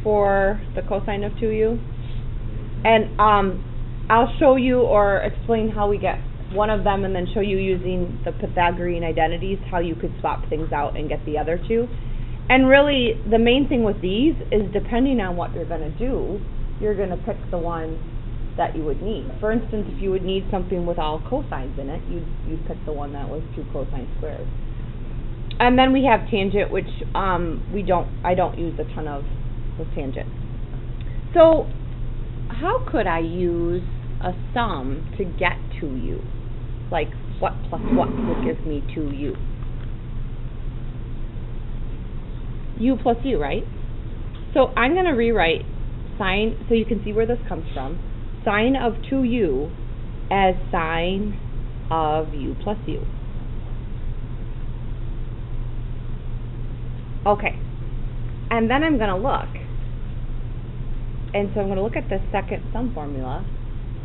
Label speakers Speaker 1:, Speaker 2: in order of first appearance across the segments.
Speaker 1: for the cosine of 2u? And I'll show you or explain how we get one of them and then show you using the Pythagorean identities how you could swap things out and get the other two. And really, the main thing with these is depending on what you're going to do, you're going to pick the one that you would need. For instance, if you would need something with all cosines in it, you'd pick the one that was 2 cosine squared. And then we have tangent, which I don't use a ton of with tangent. So how could I use a sum to get 2u? Like, what plus what would give me 2u? U plus u, right? So I'm going to rewrite sine, so you can see where this comes from, sine of 2u as sine of u plus u. Okay, and then I'm going to look, and so I'm going to look at the second sum formula,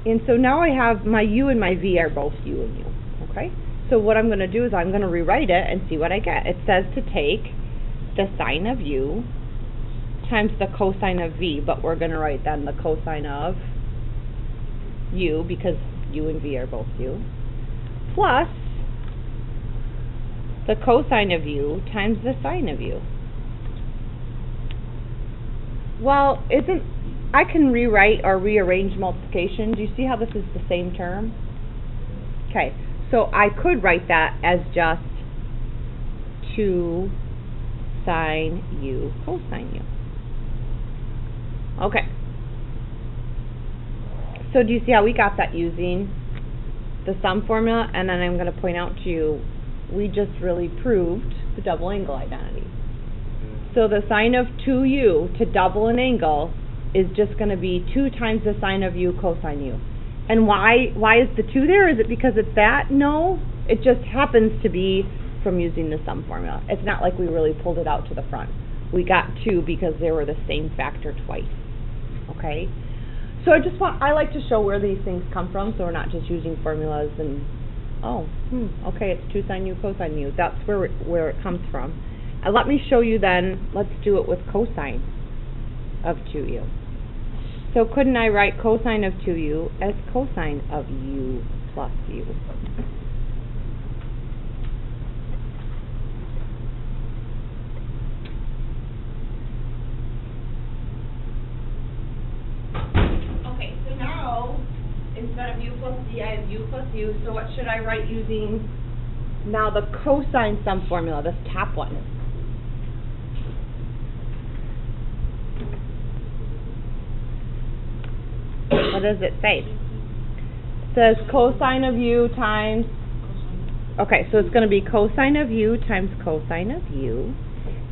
Speaker 1: and so now I have my u and my v are both u and u, okay? So what I'm going to do is I'm going to rewrite it and see what I get. It says to take the sine of u times the cosine of v, but we're going to write then the cosine of u because u and v are both u, plus the cosine of u times the sine of u. Well, I can rewrite or rearrange multiplication. Do you see how this is the same term? Okay, so I could write that as just 2 sine u cosine u. Okay. So do you see how we got that using the sum formula? And then I'm going to point out to you, we just really proved the double angle identity. So the sine of 2u to double an angle is just going to be 2 times the sine of u cosine u. And why is the 2 there? Is it because it's that? No, it just happens to be from using the sum formula. It's not like we really pulled it out to the front. We got 2 because they were the same factor twice. Okay? So I like to show where these things come from, so we're not just using formulas and, okay, it's 2 sine u cosine u. That's where it comes from. And let me show you then, let's do it with cosine of 2u. So couldn't I write cosine of 2u as cosine of u plus u? Okay, so now, instead of u plus d, I have u plus u. So what should I write using now the cosine sum formula, this top one? What does it say? It says cosine of u times, okay, so it's going to be cosine of u times cosine of u.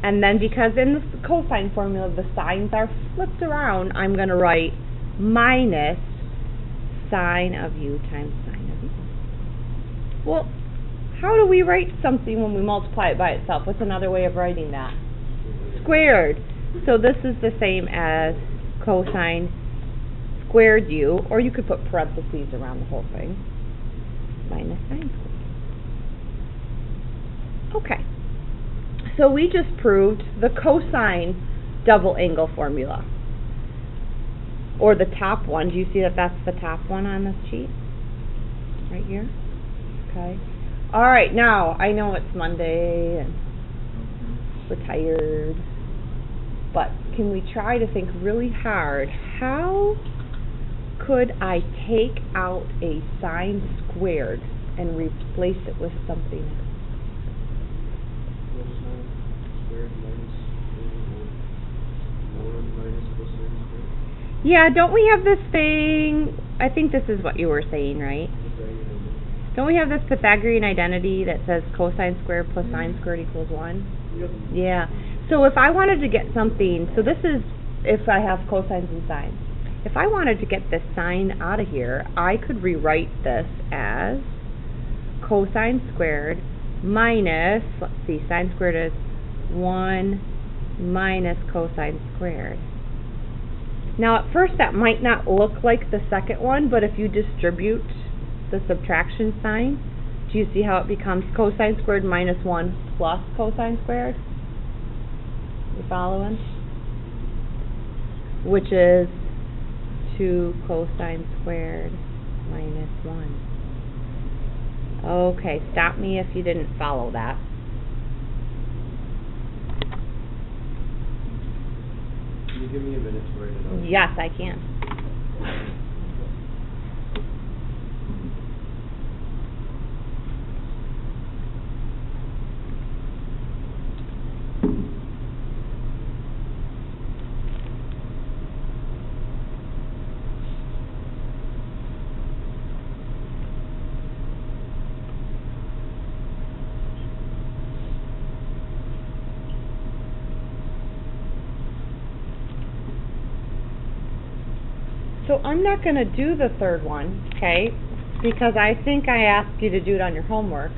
Speaker 1: And then because in the cosine formula the signs are flipped around, I'm going to write minus sine of u times sine of u. Well, how do we write something when we multiply it by itself? What's another way of writing that? Squared. So this is the same as cosine squared u, or you could put parentheses around the whole thing, minus sine squared. Okay, so we just proved the cosine double angle formula, or the top one. Do you see that that's the top one on this sheet? Right here? Okay. Alright, now, I know it's Monday and we're tired, but can we try to think really hard, how could I take out a sine squared and replace it with something else?
Speaker 2: Cosine squared minus 1 minus cosine squared.
Speaker 1: Yeah, don't we have this thing, I think this is what you were saying, right? Don't we have this Pythagorean identity that says cosine squared plus sine squared equals 1?
Speaker 2: Yep.
Speaker 1: Yeah. So if I wanted to get something, so this is if I have cosines and sines. If I wanted to get this sine out of here, I could rewrite this as cosine squared minus, let's see, sine squared is 1 minus cosine squared. Now at first that might not look like the second one, but if you distribute the subtraction sign, do you see how it becomes cosine squared minus 1 plus cosine squared? You following? which is 2 cosine squared minus 1. Okay, stop me if you didn't follow that.
Speaker 2: Can you give me a minute to write it out?
Speaker 1: Yes, I can. So I'm not going to do the third one, okay, because I think I asked you to do it on your homework.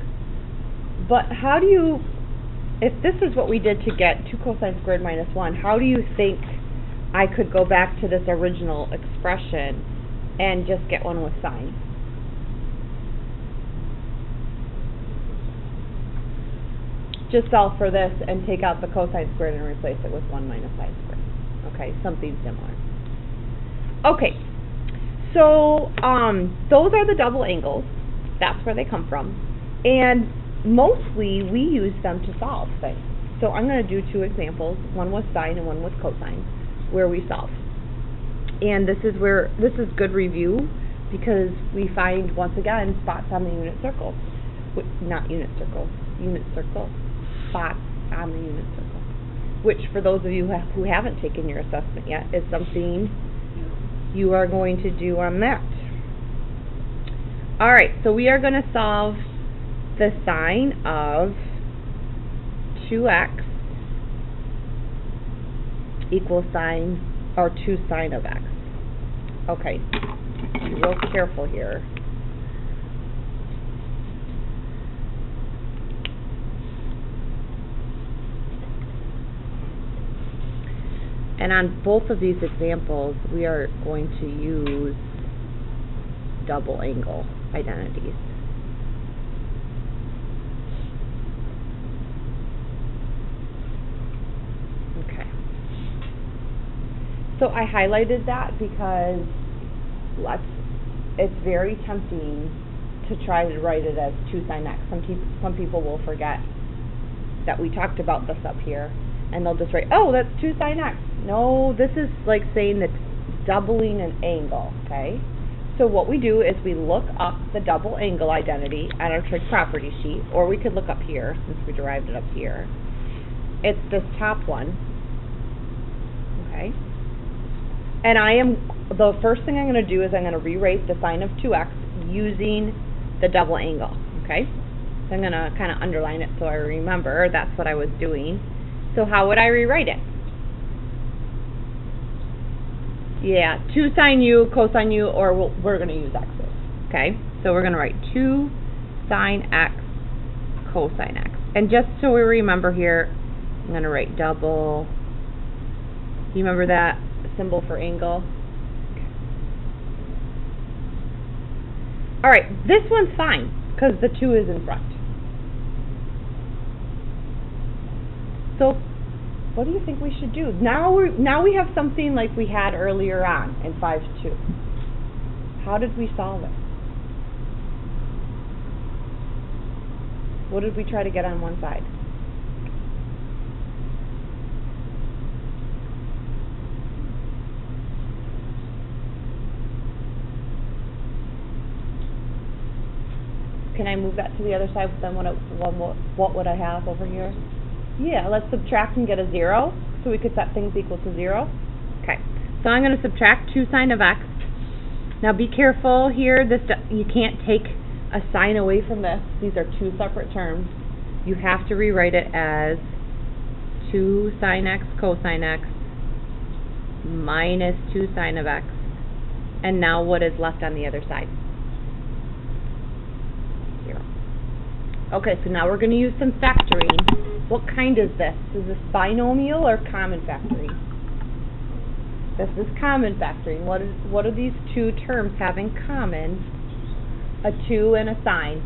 Speaker 1: But how do you, if this is what we did to get 2 cosine squared minus 1, how do you think I could go back to this original expression and just get one with sine? Just solve for this and take out the cosine squared and replace it with 1 minus sine squared. Okay, something similar. Okay, so those are the double angles. That's where they come from. And mostly we use them to solve things. So I'm going to do 2 examples, one with sine and one with cosine, where we solve. And this is good review because we find, once again, spots on the unit circle. Not unit circle, spots on the unit circle. Which, for those of you who haven't taken your assessment yet, is something you are going to do on that. Alright, so we are going to solve the sine of 2x equals 2 sine of x. Okay, be real careful here. And on both of these examples, we are going to use double angle identities. Okay. So I highlighted that because it's very tempting to try to write it as 2 sine x. Some people will forget that we talked about this up here, and they'll just write, oh, that's 2 sine x. No, this is like saying that doubling an angle, okay? So what we do is we look up the double angle identity on our trig property sheet, or we could look up here since we derived it up here. It's this top one, okay? And the first thing I'm going to do is I'm going to rewrite the sine of 2x using the double angle, okay? So I'm going to kind of underline it so I remember that's what I was doing. So how would I rewrite it? Yeah, 2 sine u, cosine u, or we're going to use x's, okay? So we're going to write 2 sine x, cosine x. And just so we remember here, I'm going to write double. You remember that symbol for angle? Okay. All right, this one's fine because the 2 is in front. So what do you think we should do? Now we have something like we had earlier on in 5-2. How did we solve it? What did we try to get on one side? Can I move that to the other side? Then what would I have over here? Yeah, let's subtract and get a 0, so we could set things equal to 0. Okay, so I'm going to subtract 2 sine of x. Now be careful here, you can't take a sign away from this. These are 2 separate terms. You have to rewrite it as 2 sine x cosine x minus 2 sine of x. And now what is left on the other side? 0. Okay, so now we're going to use some factoring. What kind is this? Is this binomial or common factoring? This is common factoring. What do these 2 terms have in common? A 2 and a sine.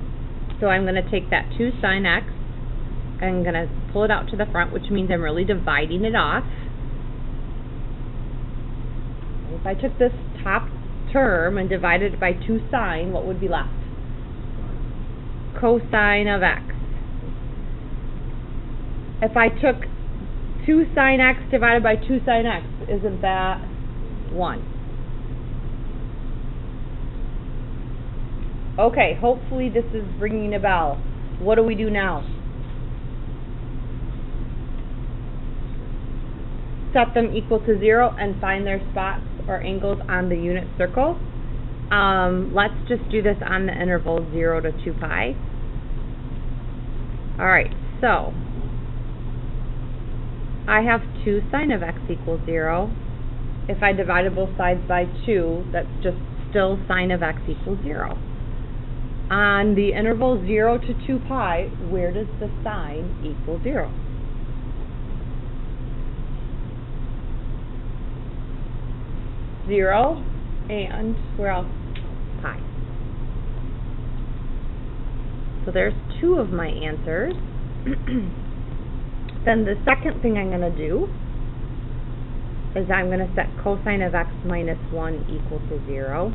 Speaker 1: So I'm going to take that 2 sine x, and I'm going to pull it out to the front, which means I'm really dividing it off. If I took this top term and divided it by 2 sine, what would be left? Cosine of x. If I took 2 sine x divided by 2 sine x, isn't that 1? Okay, hopefully this is ringing a bell. What do we do now? Set them equal to 0 and find their spots or angles on the unit circle. Let's just do this on the interval 0 to 2 pi. Alright, so I have 2 sine of x equals 0. If I divided both sides by 2, that's just still sine of x equals 0. On the interval 0 to 2 pi, where does the sine equal 0? Zero, and where else? Pi. So there's 2 of my answers. Then the second thing I'm going to do is I'm going to set cosine of x minus 1 equal to 0.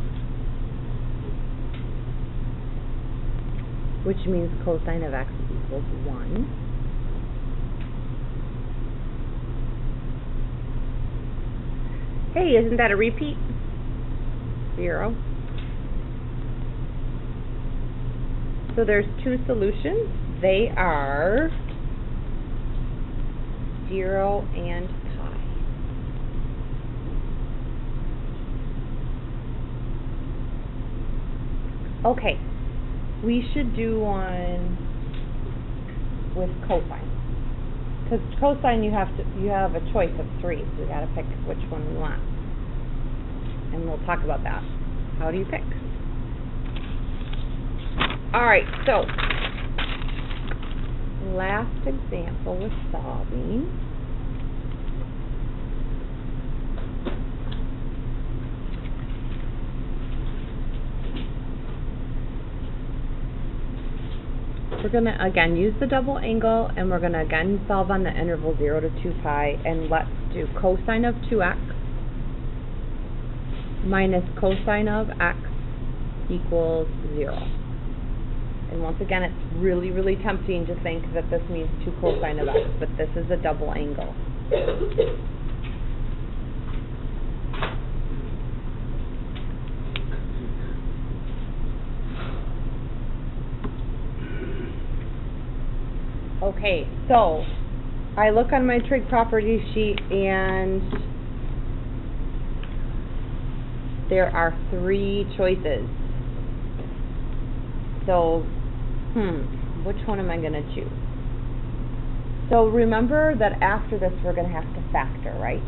Speaker 1: Which means cosine of x equals 1. Hey, isn't that a repeat? 0. So there's 2 solutions. They are 0 and pi. Okay. We should do one with cosine, because cosine you have a choice of 3, so we got to pick which one we want, and we'll talk about that. How do you pick? All right, so last example with solving. We're going to, again, use the double angle, and we're going to, again, solve on the interval 0 to 2 pi, and let's do cosine of 2x minus cosine of x equals 0. And once again, it's really, really tempting to think that this means 2 cosine of x, but this is a double angle. Okay, so I look on my trig property sheet and there are 3 choices. So, which one am I going to choose? So remember that after this we're going to have to factor, right?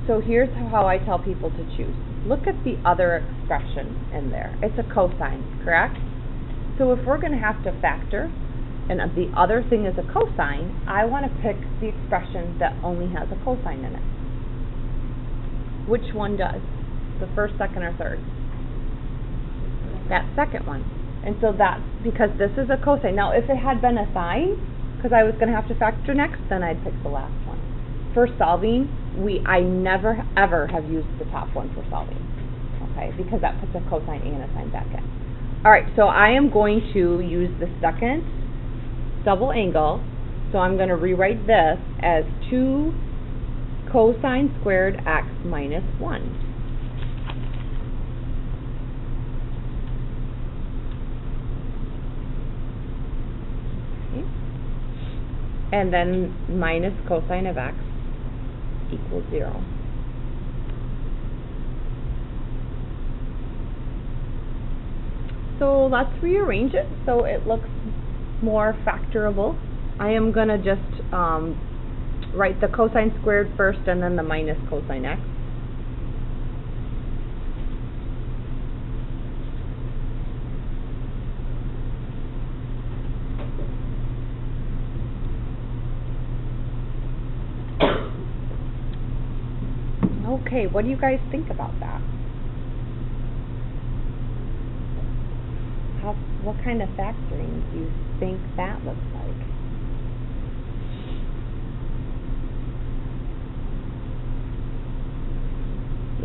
Speaker 1: So here's how I tell people to choose. Look at the other expression in there. It's a cosine, correct? So if we're going to have to factor, and the other thing is a cosine, I want to pick the expression that only has a cosine in it. Which one does? The first, second, or third? That second one. And so that's because this is a cosine. Now, if it had been a sine, because I was going to have to factor next, then I'd pick the last one. For solving, I never, ever have used the top one for solving, okay, because that puts a cosine and a sine back in. All right, so I am going to use the second double angle, so I'm going to rewrite this as 2 cosine squared x minus 1. Okay. And then minus cosine of x equals 0. So let's rearrange it so it looks more factorable. I am going to just write the cosine squared first and then the minus cosine x. Okay, what do you guys think about that? What kind of factoring do you think that looks like?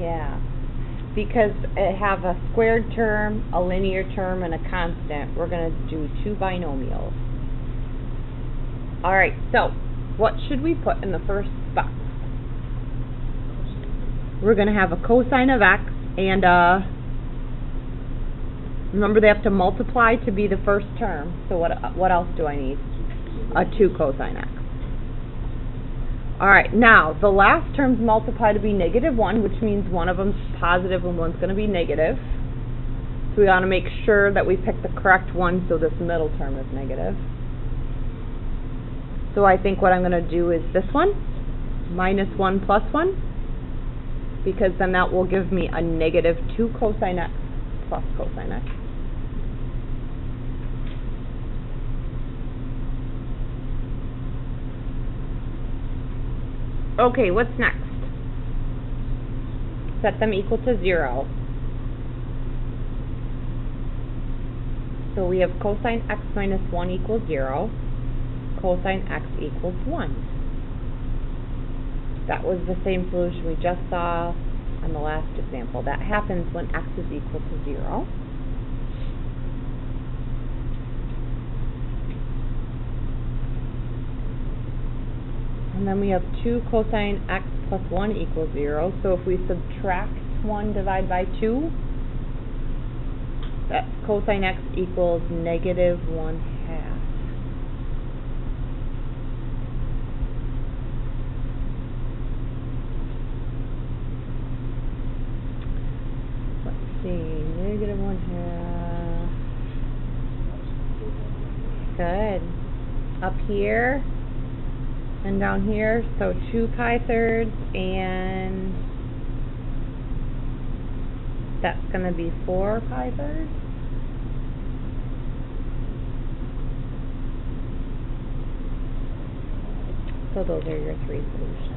Speaker 1: Yeah, because it have a squared term, a linear term, and a constant. We're going to do two binomials. Alright, so what should we put in the first box? We're going to have a cosine of x and remember they have to multiply to be the first term. So what else do I need? A 2 cosine x. Alright, now the last terms multiply to be -1, which means one of them's positive and one's going to be negative. So we want to make sure that we pick the correct one so this middle term is negative. So I think what I'm going to do is this one, -1 plus 1, because then that will give me a -2 cosine x plus cosine x. Okay, what's next? Set them equal to 0. So we have cosine x minus 1 equals 0. Cosine x equals 1. That was the same solution we just saw on the last example. That happens when x is equal to 0. And then we have 2 cosine x plus 1 equals 0. So if we subtract 1 divided by 2, that cosine x equals -1/2. -1/2. Good. Up here and down here, so 2 pi-thirds, and that's going to be 4 pi-thirds. So those are your 3 solutions.